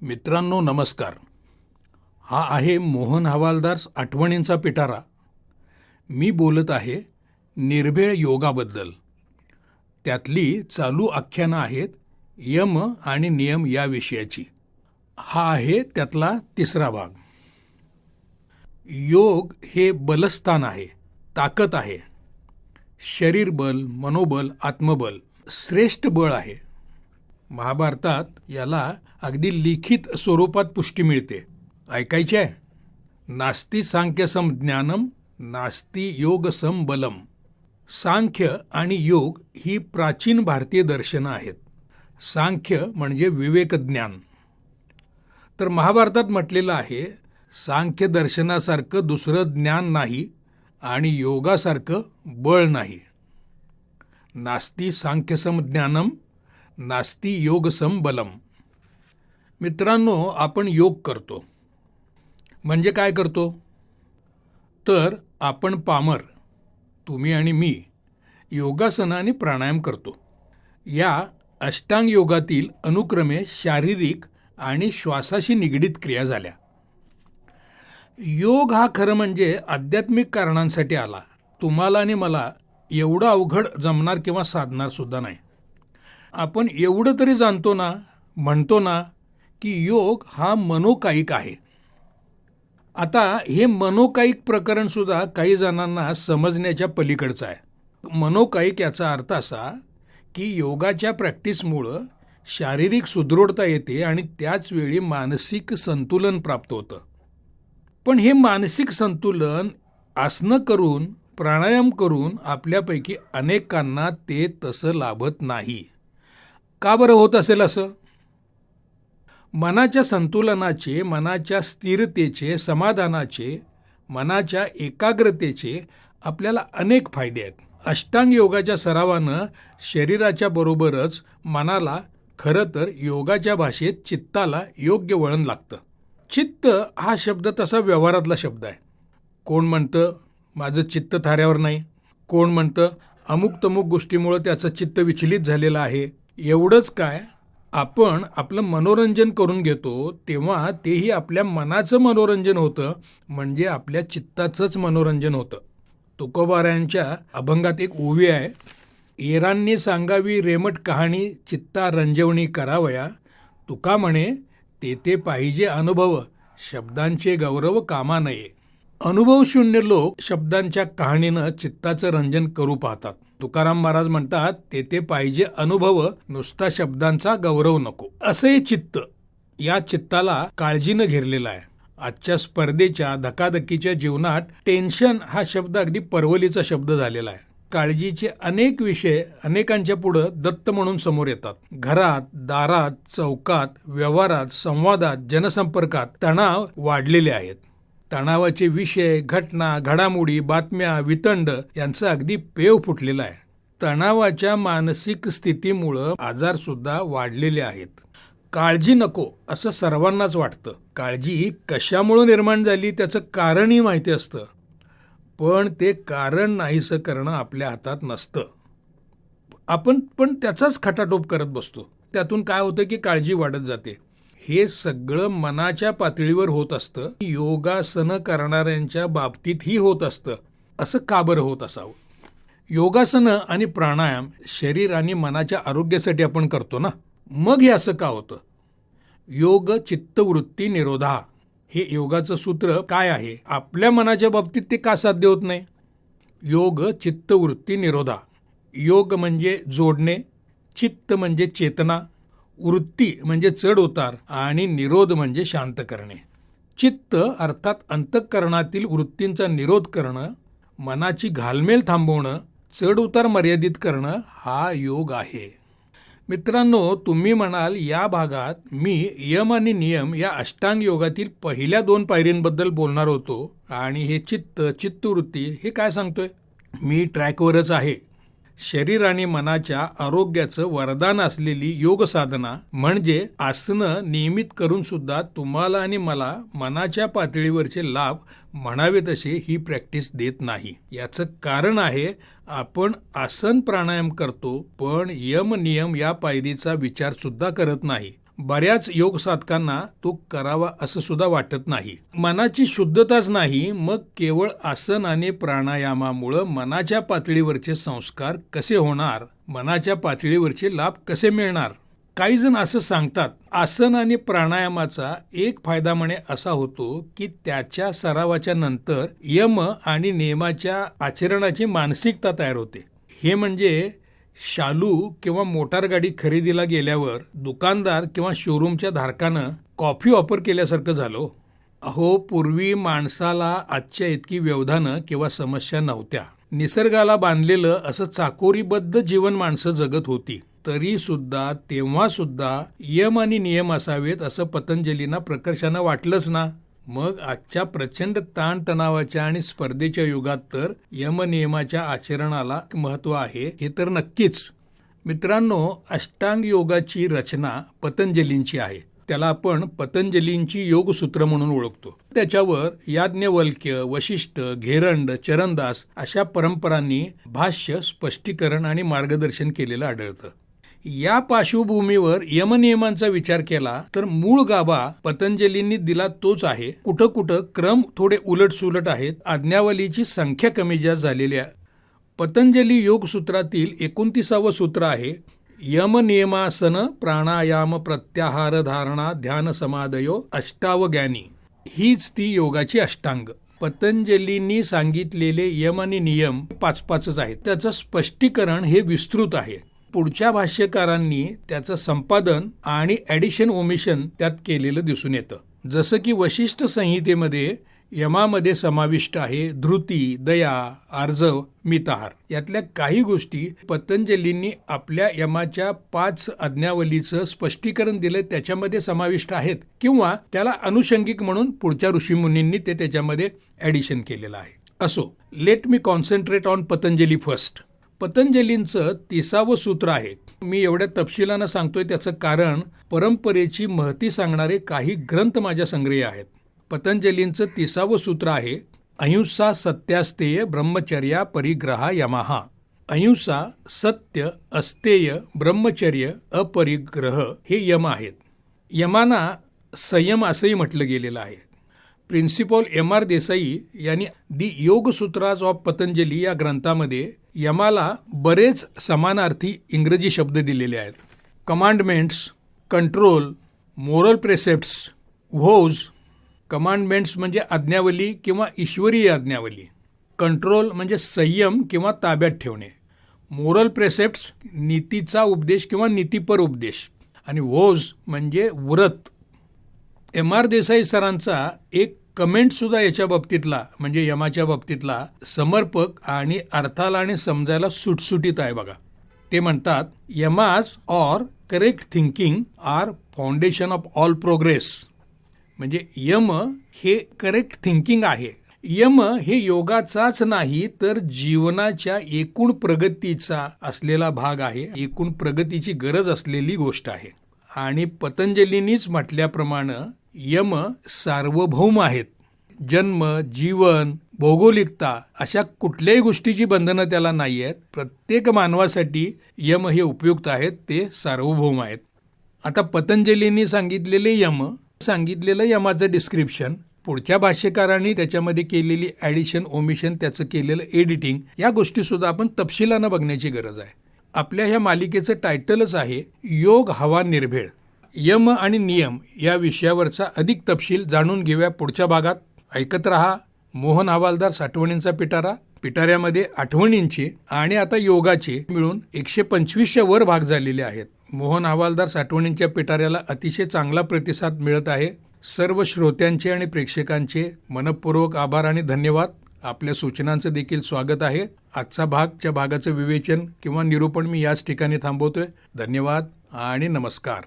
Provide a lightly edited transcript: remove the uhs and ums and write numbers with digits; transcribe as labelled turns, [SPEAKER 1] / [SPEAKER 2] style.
[SPEAKER 1] मित्रांनो नमस्कार. हा आहे मोहन हवालदार आठवणींचा पिटारा. मी बोलत आहे निर्भेळ योगाबद्दल. त्यातली चालू आख्यानं आहेत यम आणि नियम या विषयाची. हा आहे त्यातला तिसरा भाग. योग हे बलस्थान आहे, ताकद आहे. शरीर बल, मनोबल, आत्मबल श्रेष्ठ बळ आहे. महाभारतात याला अगदी लिखित स्वरूपात पुष्टी मिळते. ऐकायचे आहे? नास्ति सांख्य सम ज्ञानम, नास्ति योग सम बलम. सांख्य आणि योग ही प्राचीन भारतीय दर्शनं आहेत. सांख्य म्हणजे विवेकज्ञान. तर महाभारतात म्हटलेलं आहे सांख्य दर्शनासारखं दुसरं ज्ञान नाही आणि योगासारखं बळ नाही. नास्ति सांख्यसम ज्ञानम, नास्ति योगसम बलम. मित्रांनो, आपण योग करतो म्हणजे काय करतो? तर आपण पामर, तुम्ही आणि मी, योगासनं आणि प्राणायाम करतो. या अष्टांग योगातील अनुक्रमे शारीरिक आणि श्वासाशी निगडीत क्रिया झाल्या. योग हा खरं म्हणजे आध्यात्मिक कारणांसाठी आला. तुम्हाला आणि मला एवढं अवघड जमणार किंवा साधणार सुद्धा नाही. आपण एवढं तरी जाणतो ना, म्हणतो ना की योग हा मनोकायिक आहे. आता हे मनोकायिक प्रकरणसुद्धा काही जणांना समजण्याच्या पलीकडचं आहे. मनोकायिक याचा अर्थ असा की योगाच्या प्रॅक्टिसमुळं शारीरिक सुदृढता येते आणि त्याचवेळी मानसिक संतुलन प्राप्त होतं. पण हे मानसिक संतुलन आसनं करून, प्राणायाम करून आपल्यापैकी अनेकांना ते तसं लाभत नाही. का बरं होत असेल असं? मनाच्या संतुलनाचे, मनाच्या स्थिरतेचे, समाधानाचे, मनाच्या एकाग्रतेचे आपल्याला अनेक फायदे आहेत. अष्टांग योगाच्या सरावानं शरीराच्या बरोबरच मनाला, खरं तर योगाच्या भाषेत चित्ताला योग्य वळण लागतं. चित्त हा शब्द तसा व्यवहारातला शब्द आहे. कोण म्हणतं माझं चित्त थाऱ्यावर नाही, कोण म्हणतं अमुक तमुक गोष्टीमुळं त्याचं चित्त विचलित झालेलं आहे. एवढंच काय, आपण आपलं मनोरंजन करून घेतो तेव्हा तेही आपल्या मनाचं मनोरंजन होतं, म्हणजे आपल्या चित्ताचंच मनोरंजन होतं. तुकोबारायांच्या अभंगात एक ओवी आहे, येरांनी सांगावी रेमट कहाणी, चित्ता रंजवणी करावया. तुका म्हणे ते पाहिजे अनुभव, शब्दांचे गौरव कामा नये. अनुभवशून्य लोक शब्दांच्या कहाणीनं चित्ताचं रंजन करू पाहतात. तुकाराम महाराज म्हणतात ते पाहिजे अनुभव, नुसता शब्दांचा गौरव नको. असं हे चित्त, या चित्ताला काळजीनं घेरलेलं आहे. आजच्या स्पर्धेच्या धकाधकीच्या जीवनात टेन्शन हा शब्द अगदी परवलीचा शब्द झालेला आहे. काळजीचे अनेक विषय अनेकांच्या पुढं दत्त म्हणून समोर येतात. घरात, दारात, चौकात, व्यवहारात, संवादात, जनसंपर्कात तणाव वाढलेले आहेत. तणावाचे विषय, घटना, घडामोडी, बातम्या, वितंड यांचं अगदी पेव फुटलेलं आहे. तणावाच्या मानसिक स्थितीमुळं आजारसुद्धा वाढलेले आहेत. काळजी नको असं सर्वांनाच वाटतं. काळजी कशामुळं निर्माण झाली त्याचं कारणही माहिती असतं, पण ते कारण नाहीसं करणं आपल्या हातात नसतं. आपण पण त्याचाच खटाटोप करत बसतो. त्यातून काय होतं की काळजी वाढत जाते. हे सगळं मनाच्या पातळीवर होत असतं. योगासनं करणाऱ्यांच्या बाबतीतही होत असतं. असं का बरं होत असावं? योगासनं आणि प्राणायाम शरीर आणि मनाच्या आरोग्यासाठी आपण करतो ना, मग हे असं का होतं? योग चित्तवृत्ती निरोधा हे योगाचं सूत्र काय आहे? आपल्या मनाच्या बाबतीत ते का साध्य होत नाही? योग चित्तवृत्ती निरोधा. योग म्हणजे जोडणे, चित्त म्हणजे चेतना, वृत्ती म्हणजे चढ उतार आणि निरोध म्हणजे शांत करणे. चित्त अर्थात अंतःकरणातील वृत्तींचा निरोध करणं, मनाची घालमेल थांबवणं, चढ उतार मर्यादित करणं हा योग आहे. मित्रांनो, तुम्ही म्हणाल या भागात मी यम आणि नियम या अष्टांग योगातील पहिल्या 2 पायरींबद्दल बोलणार होतो आणि हे चित्त, चित्तवृत्ती हे काय सांगतोय? मी ट्रॅकवरच आहे. शरीर आणि मनाच्या आरोग्याचं वरदान असलेली योग साधना म्हणजे आसनं नियमित करून सुद्धा तुम्हाला आणि मला मनाच्या पातळीवरचे लाभ म्हणावे तसे ही प्रॅक्टिस देत नाही. याचं कारण आहे आपण आसन प्राणायाम करतो पण यम नियम या पायरीचा विचार सुद्धा करत नाही. बऱ्याच योग साधकांना तो करावा असं सुद्धा वाटत नाही. मनाची शुद्धताच नाही, मग केवळ आसन आणि प्राणायामामुळं मनाच्या पातळीवरचे संस्कार कसे होणार, मनाच्या पातळीवरचे लाभ कसे मिळणार. काही जण असं सांगतात, आसन आणि प्राणायामाचा एक फायदा म्हणे असा होतो की त्याच्या सरावाच्या नंतर यम आणि नियमाच्या आचरणाची मानसिकता तयार होते. हे म्हणजे शालू किंवा मोटार गाडी खरेदीला गेल्यावर दुकानदार किंवा शोरूमच्या धारकानं कॉफी ऑफर केल्यासारखं झालं. अहो, पूर्वी माणसाला आजच्या इतकी व्यवधानं किंवा समस्या नव्हत्या. निसर्गाला बांधलेलं असं चाकोरीबद्ध जीवन माणसं जगत होती. तरी सुद्धा तेव्हा सुद्धा यम आणि नियम असावेत असं पतंजलींना प्रकर्षानं वाटलंच ना. मग आजच्या प्रचंड ताणतणावाच्या आणि स्पर्धेच्या युगात तर यमनियमाच्या आचरणाला महत्त्व आहे हे तर नक्कीच. मित्रांनो, अष्टांग योगाची रचना पतंजलींची आहे. त्याला आपण पतंजलींची योगसूत्र म्हणून ओळखतो. त्याच्यावर याज्ञवल्क्य, वशिष्ठ, घेरंड, चरणदास अशा परंपरांनी भाष्य, स्पष्टीकरण आणि मार्गदर्शन केलेलं आढळतं. या पार्श्वभूमीवर यमनियमांचा विचार केला तर मूळ गाभा पतंजलींनी दिला तोच आहे. कुठं कुठं क्रम थोडे उलटसुलट आहेत. आज्ञावलीची संख्या कमी जास्त झालेली आहे. पतंजली योगसूत्रातील 29वं सूत्र आहे, यम नियमासन प्राणायाम प्रत्याहार धारणा ध्यान समाधयो अष्टावज्ञानी. हीच ती योगाची अष्टांग. पतंजलींनी सांगितलेले यम आणि नियम 5 आहेत. त्याचं स्पष्टीकरण हे विस्तृत आहे. पुढच्या भाष्यकारांनी त्याचं संपादन आणि ॲडिशन ओमिशन त्यात केलेलं दिसून येतं. जसं की वशिष्ठ संहितेमध्ये यमामध्ये समाविष्ट आहे धृती, दया, आर्जव, मिताहार. यातल्या काही गोष्टी पतंजलींनी आपल्या यमाच्या 5 आज्ञावलीचं स्पष्टीकरण दिलं त्याच्यामध्ये समाविष्ट आहेत, किंवा त्याला अनुषंगिक म्हणून पुढच्या ऋषीमुनींनी ते त्याच्यामध्ये ॲडिशन केलेलं आहे. असो, let me concentrate on Patanjali first. पतंजलींचं 30वं सूत्र आहे. मी एवढ्या तपशिलानं सांगतोय त्याचं कारण परंपरेची महती सांगणारे काही ग्रंथ माझ्या संग्रही आहेत. पतंजलींचं 30वं सूत्र आहे, अहिंसा सत्यास्तेय ब्रह्मचर्या परिग्रहा यमहा. अहिंसा, सत्य, अस्तेय, ब्रह्मचर्य, अपरिग्रह हे यम आहेत. यमांना संयम असंही म्हटलं गेलेलं आहे. Principal M.R. देसाई यांनी दी योग सूत्राज ऑफ पतंजली या ग्रंथामध्ये यमाला बरेच समानार्थी इंग्रजी शब्द दिलेले आहेत. Commandments, control, moral precepts, vows. Commandments म्हणजे आज्ञावली किंवा ईश्वरीय आज्ञावली. कंट्रोल म्हणजे संयम किंवा ताब्यात ठेवणे. मोरल प्रेसेप्ट्स नीतीचा उपदेश किंवा नीतीपर उपदेश. आणि व्होज म्हणजे व्रत. M.R. देसाई सरांचा एक कमेंटसुद्धा याच्या बाबतीतला म्हणजे यमाच्या बाबतीतला समर्पक आणि अर्थाला आणि समजायला सुटसुटीत आहे बघा. ते म्हणतात, Yamas or correct thinking are foundation of all progress. म्हणजे यम हे करेक्ट थिंकिंग आहे. यम हे योगाचाच नाही तर जीवनाच्या एकूण प्रगतीचा असलेला भाग आहे. एकूण प्रगतीची गरज असलेली गोष्ट आहे. आणि पतंजलींनीच म्हटल्याप्रमाणे यम सार्वभौम आहेत. जन्म, जीवन, भौगोलिकता अशा कुठल्याही गोष्टीची बंधनं त्याला नाही आहेत. प्रत्येक मानवासाठी यम हे उपयुक्त आहेत. ते सार्वभौम आहेत. आता पतंजलींनी सांगितलेलं यमाचं डिस्क्रिप्शन, पुढच्या भाष्यकारांनी त्याच्यामध्ये केलेली ॲडिशन ओमिशन, त्याचं केलेलं एडिटिंग, या गोष्टीसुद्धा आपण तपशिलानं बघण्याची गरज आहे. आपल्या ह्या मालिकेचं टायटलच आहे योग हवा निर्भेळ. यम आणि नियम या विषयावरचा अधिक तपशील जाणून घेऊया पुढच्या भागात. ऐकत रहा मोहन हवालदार साठवणींचा पिटारा. पिटाऱ्यामध्ये आठवणींचे आणि आता योगाचे मिळून 125च्या वर भाग झालेले आहेत. मोहन हवालदार साठवणींच्या पिटाऱ्याला अतिशय चांगला प्रतिसाद मिळत आहे. सर्व श्रोत्यांचे आणि प्रेक्षकांचे मनपूर्वक आभार आणि धन्यवाद. आपल्या सूचनांचं देखील स्वागत आहे. आजचा भागाचं विवेचन किंवा निरूपण मी याच ठिकाणी थांबवतोय. धन्यवाद आणि नमस्कार.